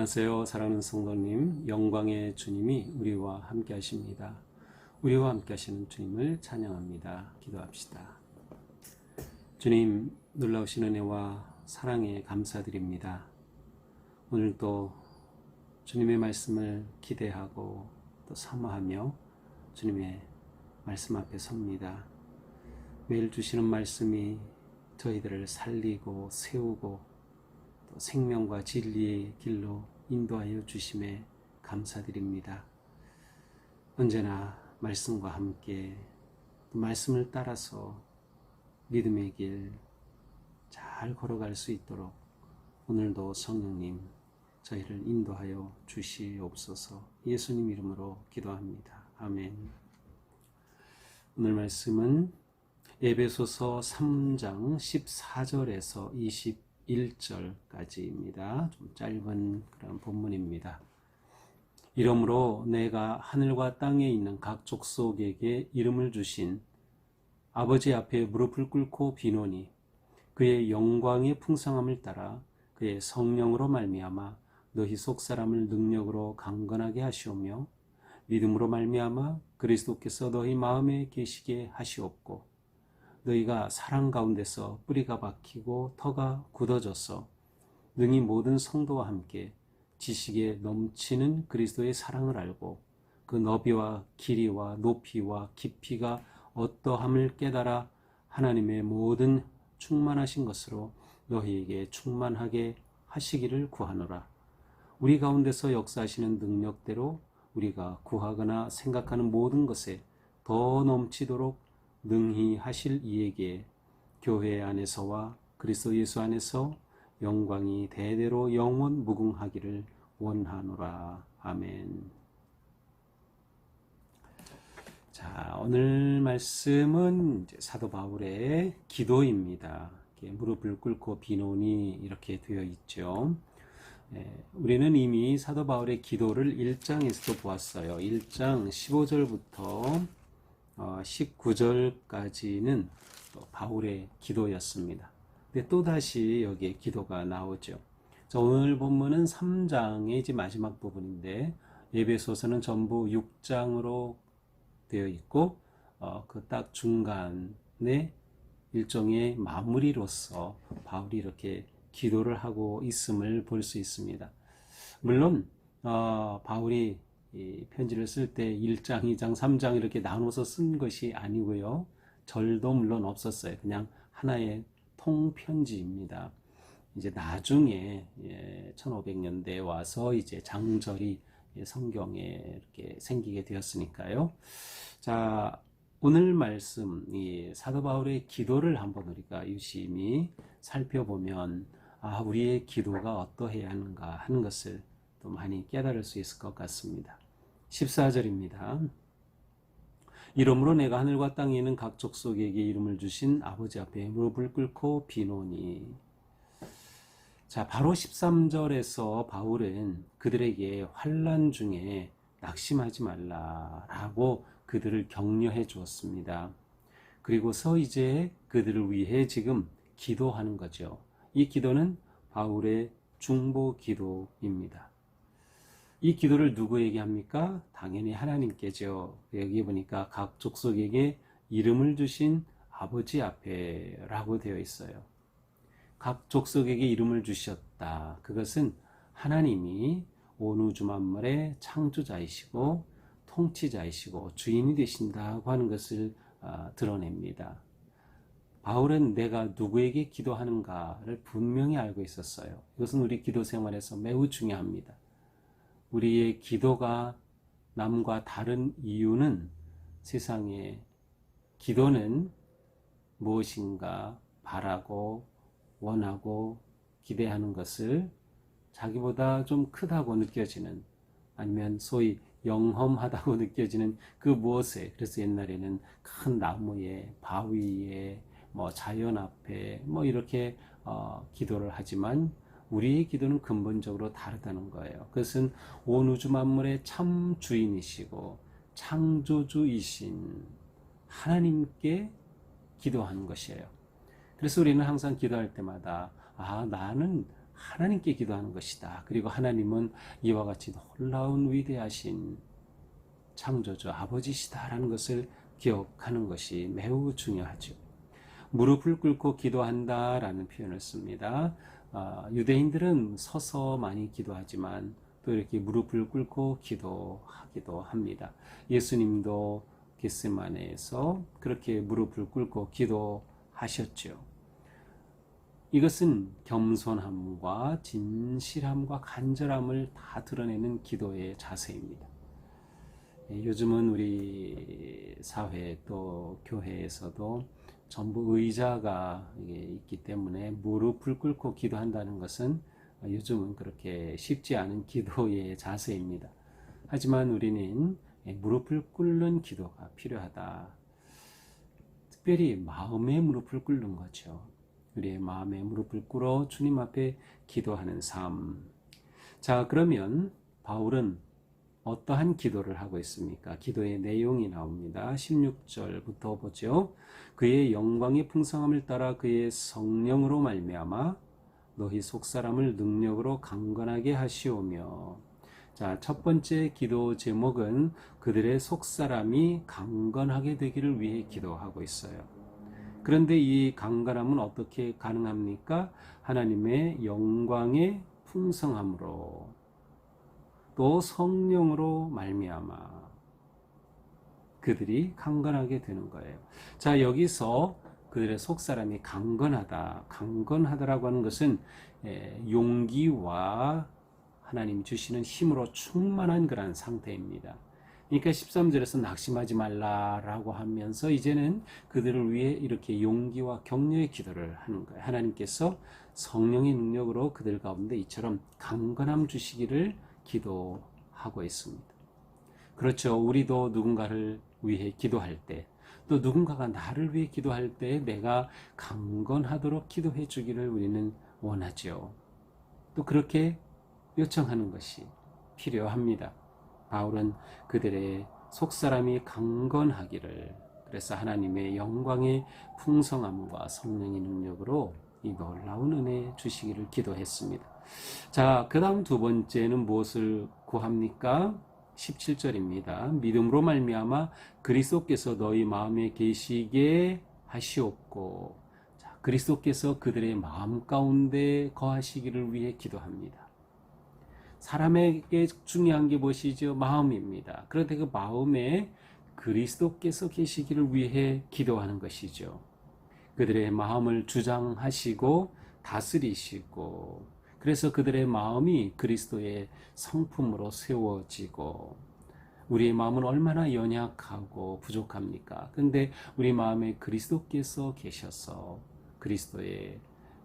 안녕하세요. 사랑하는 성도님, 영광의 주님이 우리와 함께 하십니다. 우리와 함께 하시는 주님을 찬양합니다. 기도합시다. 주님, 놀라우신 은혜와 사랑에 감사드립니다. 오늘도 주님의 말씀을 기대하고 또 사모하며 주님의 말씀 앞에 섭니다. 매일 주시는 말씀이 저희들을 살리고 세우고 또 생명과 진리의 길로 인도하여 주심에 감사드립니다. 언제나 말씀과 함께 또 말씀을 따라서 믿음의 길 잘 걸어갈 수 있도록 오늘도 성령님 저희를 인도하여 주시옵소서. 예수님 이름으로 기도합니다. 아멘. 오늘 말씀은 에베소서 3장 14절에서 21절까지입니다. 좀 짧은 그런 본문입니다. 이러므로 내가 하늘과 땅에 있는 각 족속에게 이름을 주신 아버지 앞에 무릎을 꿇고 비노니 그의 영광의 풍성함을 따라 그의 성령으로 말미암아 너희 속 사람을 능력으로 강건하게 하시오며 믿음으로 말미암아 그리스도께서 너희 마음에 계시게 하시옵고 너희가 사랑 가운데서 뿌리가 박히고 터가 굳어져서 능히 모든 성도와 함께 지식에 넘치는 그리스도의 사랑을 알고 그 너비와 길이와 높이와 깊이가 어떠함을 깨달아 하나님의 모든 충만하신 것으로 너희에게 충만하게 하시기를 구하노라. 우리 가운데서 역사하시는 능력대로 우리가 구하거나 생각하는 모든 것에 더 넘치도록 능히 하실 이에게 교회 안에서와 그리스도 예수 안에서 영광이 대대로 영원 무궁하기를 원하노라. 아멘. 자, 오늘 말씀은 이제 사도 바울의 기도입니다. 무릎을 꿇고 비노니 이렇게 되어 있죠. 우리는 이미 사도 바울의 기도를 1장에서도 보았어요. 1장 15절부터 19절까지는 바울의 기도였습니다. 근데 또다시 여기에 기도가 나오죠. 자, 오늘 본문은 3장의 이제 마지막 부분인데 에베소서는 전부 6장으로 되어 있고 그 딱 중간에 일종의 마무리로서 바울이 이렇게 기도를 하고 있음을 볼 수 있습니다. 물론 바울이 이 편지를 쓸 때 1장, 2장, 3장 이렇게 나눠서 쓴 것이 아니고요. 절도 물론 없었어요. 그냥 하나의 통편지입니다. 이제 나중에 1500년대에 와서 이제 장절이 성경에 이렇게 생기게 되었으니까요. 자, 오늘 말씀, 이 사도 바울의 기도를 한번 우리가 유심히 살펴보면 우리의 기도가 어떠해야 하는가 하는 것을 또 많이 깨달을 수 있을 것 같습니다. 14절입니다. 이러므로 내가 하늘과 땅에 있는 각 족속에게 이름을 주신 아버지 앞에 무릎을 꿇고 비노니. 자, 바로 13절에서 바울은 그들에게 환난 중에 낙심하지 말라라고 그들을 격려해 주었습니다. 그리고서 이제 그들을 위해 지금 기도하는 거죠. 이 기도는 바울의 중보 기도입니다. 이 기도를 누구에게 합니까? 당연히 하나님께죠. 여기 보니까 각 족속에게 이름을 주신 아버지 앞에 라고 되어 있어요. 각 족속에게 이름을 주셨다. 그것은 하나님이 온 우주 만물의 창조자이시고 통치자이시고 주인이 되신다고 하는 것을 드러냅니다. 바울은 내가 누구에게 기도하는가를 분명히 알고 있었어요. 이것은 우리 기도 생활에서 매우 중요합니다. 우리의 기도가 남과 다른 이유는 세상에 기도는 무엇인가 바라고 원하고 기대하는 것을 자기보다 좀 크다고 느껴지는 아니면 소위 영험하다고 느껴지는 그 무엇에 그래서 옛날에는 큰 나무에 바위에 자연 앞에 이렇게 기도를 하지만 우리의 기도는 근본적으로 다르다는 거예요. 그것은 온 우주 만물의 참 주인이시고 창조주이신 하나님께 기도하는 것이에요. 그래서 우리는 항상 기도할 때마다 나는 하나님께 기도하는 것이다. 그리고 하나님은 이와 같이 놀라운 위대하신 창조주 아버지시다라는 것을 기억하는 것이 매우 중요하죠. 무릎을 꿇고 기도한다라는 표현을 씁니다. 유대인들은 서서 많이 기도하지만 또 이렇게 무릎을 꿇고 기도하기도 합니다. 예수님도 겟세마네에서 그렇게 무릎을 꿇고 기도하셨죠. 이것은 겸손함과 진실함과 간절함을 다 드러내는 기도의 자세입니다. 요즘은 우리 사회 또 교회에서도 전부 의자가 있기 때문에 무릎을 꿇고 기도한다는 것은 요즘은 그렇게 쉽지 않은 기도의 자세입니다. 하지만 우리는 무릎을 꿇는 기도가 필요하다. 특별히 마음의 무릎을 꿇는 거죠. 우리의 마음의 무릎을 꿇어 주님 앞에 기도하는 삶. 자, 그러면 바울은 어떠한 기도를 하고 있습니까? 기도의 내용이 나옵니다. 16절부터 보죠. 그의 영광의 풍성함을 따라 그의 성령으로 말미암아 너희 속사람을 능력으로 강건하게 하시오며. 자, 첫 번째 기도 제목은 그들의 속사람이 강건하게 되기를 위해 기도하고 있어요. 그런데 이 강건함은 어떻게 가능합니까? 하나님의 영광의 풍성함으로 또 성령으로 말미암아 그들이 강건하게 되는 거예요. 자, 여기서 그들의 속사람이 강건하다라고 하는 것은 용기와 하나님 주시는 힘으로 충만한 그런 상태입니다. 그러니까 13절에서 낙심하지 말라라고 하면서 이제는 그들을 위해 이렇게 용기와 격려의 기도를 하는 거예요. 하나님께서 성령의 능력으로 그들 가운데 이처럼 강건함 주시기를 기도하고 있습니다. 그렇죠. 우리도 누군가를 위해 기도할 때, 또 누군가가 나를 위해 기도할 때 내가 강건하도록 기도해 주기를 우리는 원하죠. 또 그렇게 요청하는 것이 필요합니다. 바울은 그들의 속사람이 강건하기를, 그래서 하나님의 영광의 풍성함과 성령의 능력으로 이 놀라운 은혜 주시기를 기도했습니다. 자, 그 다음 두 번째는 무엇을 구합니까? 17절입니다. 믿음으로 말미암아 그리스도께서 너희 마음에 계시게 하시옵고. 자, 그리스도께서 그들의 마음 가운데 거하시기를 위해 기도합니다. 사람에게 중요한 게 무엇이죠? 마음입니다. 그런데 그 마음에 그리스도께서 계시기를 위해 기도하는 것이죠. 그들의 마음을 주장하시고 다스리시고, 그래서 그들의 마음이 그리스도의 성품으로 세워지고, 우리의 마음은 얼마나 연약하고 부족합니까? 근데 우리 마음에 그리스도께서 계셔서 그리스도의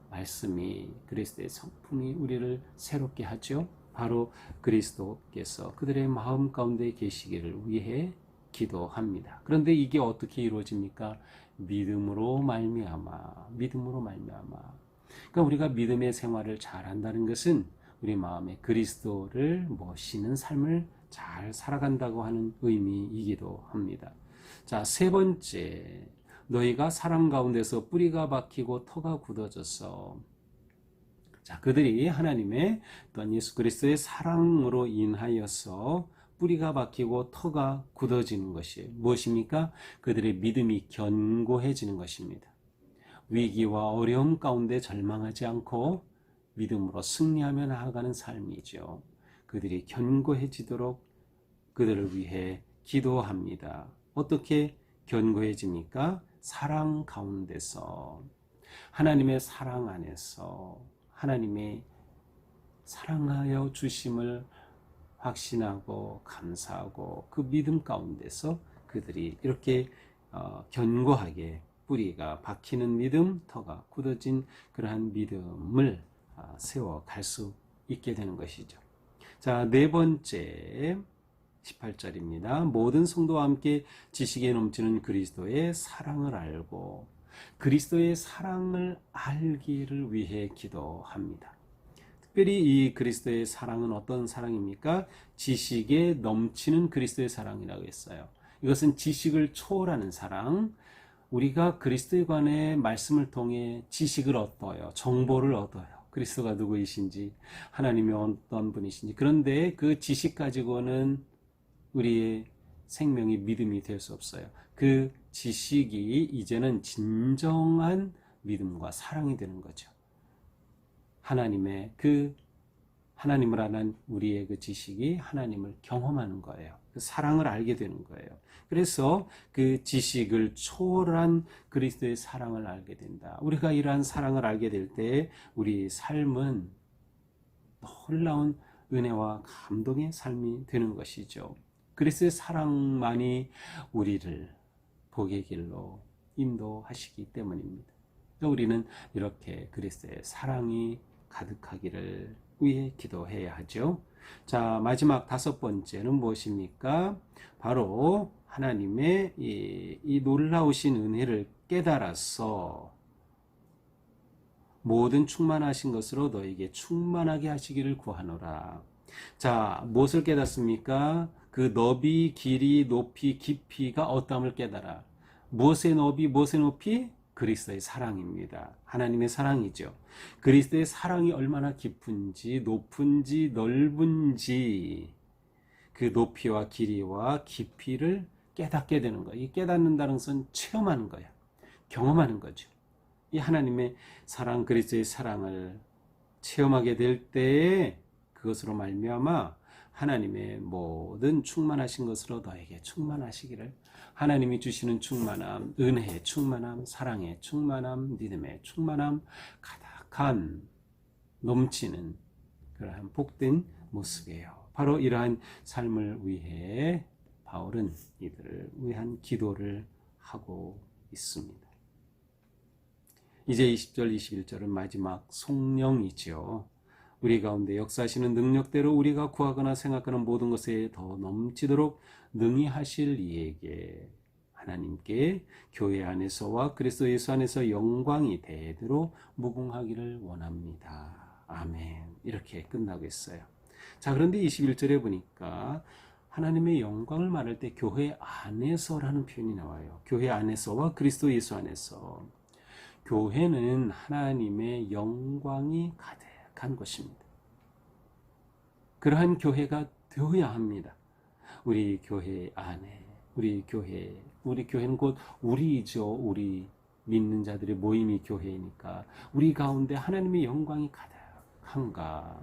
말씀이, 그리스도의 성품이 우리를 새롭게 하죠. 바로 그리스도께서 그들의 마음 가운데 계시기를 위해 기도합니다. 그런데 이게 어떻게 이루어집니까? 믿음으로 말미암아. 그러니까 우리가 믿음의 생활을 잘 한다는 것은 우리 마음에 그리스도를 모시는 삶을 잘 살아간다고 하는 의미이기도 합니다. 자, 세 번째, 너희가 사람 가운데서 뿌리가 박히고 터가 굳어져서. 자, 그들이 하나님의 또한 예수 그리스도의 사랑으로 인하여서 뿌리가 박히고 터가 굳어지는 것이 무엇입니까? 그들의 믿음이 견고해지는 것입니다. 위기와 어려움 가운데 절망하지 않고 믿음으로 승리하며 나아가는 삶이죠. 그들이 견고해지도록 그들을 위해 기도합니다. 어떻게 견고해집니까? 사랑 가운데서, 하나님의 사랑 안에서, 하나님의 사랑하여 주심을 확신하고 감사하고 그 믿음 가운데서 그들이 이렇게 견고하게 뿌리가 박히는 믿음, 터가 굳어진 그러한 믿음을 세워갈 수 있게 되는 것이죠. 자, 네 번째 18절입니다. 모든 성도와 함께 지식에 넘치는 그리스도의 사랑을 알고, 그리스도의 사랑을 알기를 위해 기도합니다. 특별히 이 그리스도의 사랑은 어떤 사랑입니까? 지식에 넘치는 그리스도의 사랑이라고 했어요. 이것은 지식을 초월하는 사랑. 우리가 그리스도에 관해 말씀을 통해 지식을 얻어요. 정보를 얻어요. 그리스도가 누구이신지, 하나님이 어떤 분이신지. 그런데 그 지식 가지고는 우리의 생명이 믿음이 될 수 없어요. 그 지식이 이제는 진정한 믿음과 사랑이 되는 거죠. 하나님을 아는 우리의 그 지식이 하나님을 경험하는 거예요. 그 사랑을 알게 되는 거예요. 그래서 그 지식을 초월한 그리스도의 사랑을 알게 된다. 우리가 이러한 사랑을 알게 될 때 우리 삶은 놀라운 은혜와 감동의 삶이 되는 것이죠. 그리스도의 사랑만이 우리를 복의 길로 인도하시기 때문입니다. 우리는 이렇게 그리스도의 사랑이 가득하기를 위해 기도해야 하죠. 자, 마지막 5번째는 무엇입니까? 바로 하나님의 이 놀라우신 은혜를 깨달아서 모든 충만하신 것으로 너에게 충만하게 하시기를 구하노라. 자, 무엇을 깨닫습니까? 그 너비, 길이, 높이, 깊이가 어떠함을 깨달아. 무엇의 너비, 무엇의 높이? 그리스도의 사랑입니다. 하나님의 사랑이죠. 그리스도의 사랑이 얼마나 깊은지, 높은지, 넓은지 그 높이와 길이와 깊이를 깨닫게 되는 거예요. 이 깨닫는다는 것은 체험하는 거예요. 경험하는 거죠. 이 하나님의 사랑, 그리스도의 사랑을 체험하게 될 때에 그것으로 말미암아 하나님의 모든 충만하신 것으로 너에게 충만하시기를, 하나님이 주시는 충만함, 은혜의 충만함, 사랑의 충만함, 믿음의 충만함, 가득한 넘치는 그러한 복된 모습이에요. 바로 이러한 삶을 위해 바울은 이들을 위한 기도를 하고 있습니다. 이제 20절, 21절은 마지막 송령이지요. 우리 가운데 역사하시는 능력대로 우리가 구하거나 생각하는 모든 것에 더 넘치도록 능히 하실 이에게 하나님께 교회 안에서와 그리스도 예수 안에서 영광이 대대로 무궁하기를 원합니다. 아멘. 이렇게 끝나고 있어요. 자, 그런데 21절에 보니까 하나님의 영광을 말할 때 교회 안에서라는 표현이 나와요. 교회 안에서와 그리스도 예수 안에서. 교회는 하나님의 영광이 가득한 것입니다. 그러한 교회가 되어야 합니다. 우리 교회 안에, 우리 교회는 곧 우리죠. 우리 믿는 자들의 모임이 교회니까 우리 가운데 하나님의 영광이 가득한가.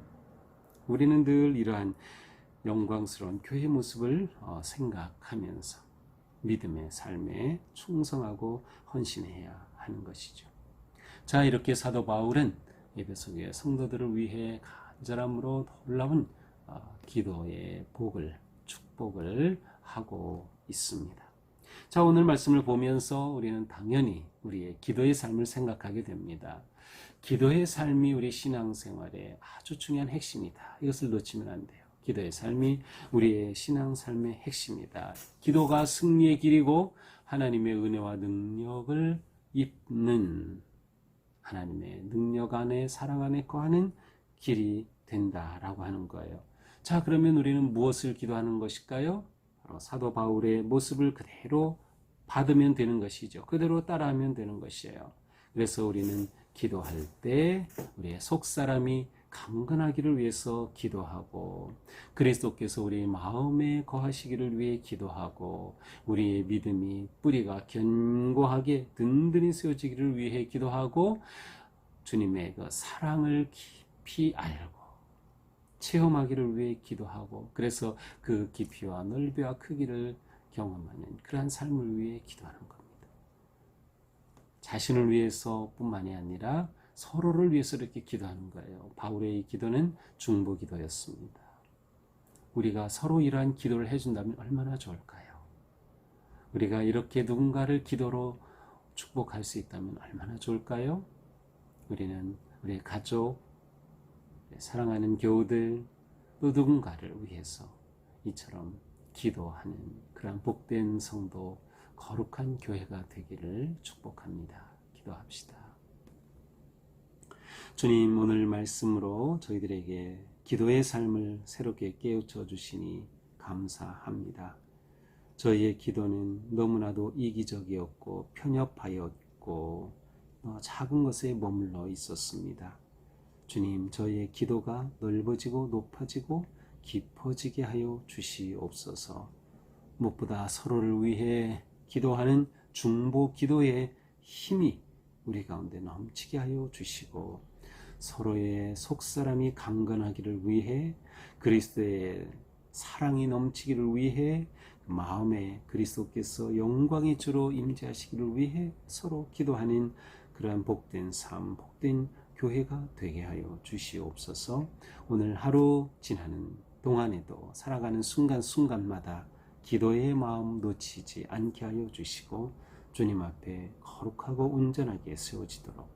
우리는 늘 이러한 영광스러운 교회 모습을 생각하면서 믿음의 삶에 충성하고 헌신해야 하는 것이죠. 자, 이렇게 사도 바울은 에베소 교회 성도들을 위해 간절함으로 놀라운 기도의 축복을 하고 있습니다. 자, 오늘 말씀을 보면서 우리는 당연히 우리의 기도의 삶을 생각하게 됩니다. 기도의 삶이 우리 신앙생활의 아주 중요한 핵심이다. 이것을 놓치면 안 돼요. 기도의 삶이 우리의 신앙삶의 핵심이다. 기도가 승리의 길이고 하나님의 은혜와 능력을 입는, 하나님의 능력 안에 사랑 안에 거하는 길이 된다라고 하는 거예요. 자, 그러면 우리는 무엇을 기도하는 것일까요? 바로 사도 바울의 모습을 그대로 받으면 되는 것이죠. 그대로 따라하면 되는 것이에요. 그래서 우리는 기도할 때 우리의 속사람이 강건하기를 위해서 기도하고, 그리스도께서 우리 마음에 거하시기를 위해 기도하고, 우리의 믿음이 뿌리가 견고하게 든든히 세워지기를 위해 기도하고, 주님의 그 사랑을 깊이 알고 체험하기를 위해 기도하고, 그래서 그 깊이와 넓이와 크기를 경험하는 그러한 삶을 위해 기도하는 겁니다. 자신을 위해서뿐만이 아니라 서로를 위해서 이렇게 기도하는 거예요. 바울의 이 기도는 중보 기도였습니다. 우리가 서로 이러한 기도를 해준다면 얼마나 좋을까요? 우리가 이렇게 누군가를 기도로 축복할 수 있다면 얼마나 좋을까요? 우리는 우리의 가족, 사랑하는 교우들, 또 누군가를 위해서 이처럼 기도하는 그런 복된 성도, 거룩한 교회가 되기를 축복합니다. 기도합시다. 주님, 오늘 말씀으로 저희들에게 기도의 삶을 새롭게 깨우쳐 주시니 감사합니다. 저희의 기도는 너무나도 이기적이었고 편협하였고 작은 것에 머물러 있었습니다. 주님, 저희의 기도가 넓어지고 높아지고 깊어지게 하여 주시옵소서. 무엇보다 서로를 위해 기도하는 중보 기도의 힘이 우리 가운데 넘치게 하여 주시고, 서로의 속사람이 강건하기를 위해, 그리스도의 사랑이 넘치기를 위해, 마음에 그리스도께서 영광의 주로 임재하시기를 위해 서로 기도하는 그러한 복된 삶, 복된 교회가 되게 하여 주시옵소서. 오늘 하루 지나는 동안에도 살아가는 순간순간마다 기도의 마음 놓치지 않게 하여 주시고, 주님 앞에 거룩하고 온전하게 세워지도록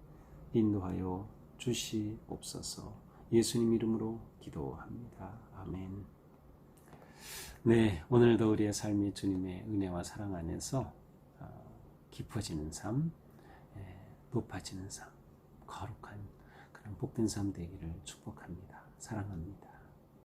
인도하여 주시옵소서. 예수님 이름으로 기도합니다. 아멘. 네, 오늘도 우리의 삶이 주님의 은혜와 사랑 안에서 깊어지는 삶, 높아지는 삶, 거룩한 그런 복된 삶 되기를 축복합니다. 사랑합니다.